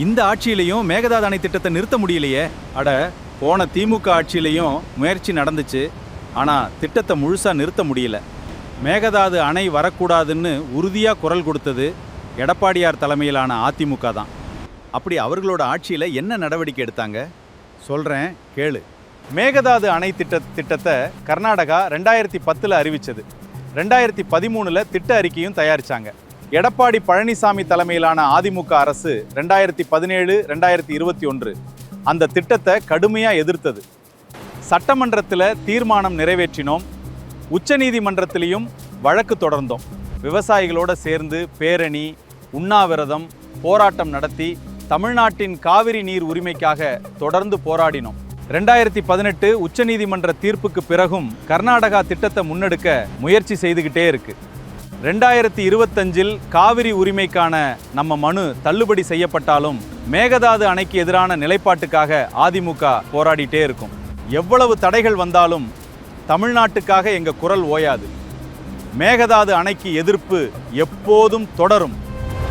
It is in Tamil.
இந்த ஆட்சியிலையும் மேகதாது அணை திட்டத்தை நிறுத்த முடியலையே. அட, போன திமுக ஆட்சியிலையும் முயற்சி நடந்துச்சு, ஆனால் திட்டத்தை முழுசாக நிறுத்த முடியல. மேகதாது அணை வரக்கூடாதுன்னு உறுதியாக குரல் கொடுத்தது எடப்பாடியார் தலைமையிலான அதிமுக தான். அப்படி அவர்களோட ஆட்சியில் என்ன நடவடிக்கை எடுத்தாங்க சொல்கிறேன் கேளு. மேகதாது அணை திட்டத்தை கர்நாடகா 2010 அறிவித்தது. 2013 திட்ட அறிக்கையும் தயாரித்தாங்க. எடப்பாடி பழனிசாமி தலைமையிலான அதிமுக அரசு 2017, 2021 அந்த திட்டத்தை கடுமையாக எதிர்த்தது. சட்டமன்றத்தில் தீர்மானம் நிறைவேற்றினோம், உச்சநீதிமன்றத்திலையும் வழக்கு தொடர்ந்தோம். விவசாயிகளோடு சேர்ந்து பேரணி, உண்ணாவிரதம், போராட்டம் நடத்தி தமிழ்நாட்டின் காவிரி நீர் உரிமைக்காக தொடர்ந்து போராடினோம். 2018 உச்சநீதிமன்ற தீர்ப்புக்கு பிறகும் கர்நாடகா திட்டத்தை முன்னெடுக்க முயற்சி செய்துகிட்டே இருக்கு. 2025 காவிரி உரிமைக்கான நம்ம மனு தள்ளுபடி செய்யப்பட்டாலும் மேகதாது அணைக்கு எதிரான நிலைப்பாட்டுக்காக அதிமுக போராடிட்டே இருக்கும். எவ்வளவு தடைகள் வந்தாலும் தமிழ்நாட்டுக்காக எங்க குரல் ஓயாது. மேகதாது அணைக்கு எதிர்ப்பு எப்போதும் தொடரும்.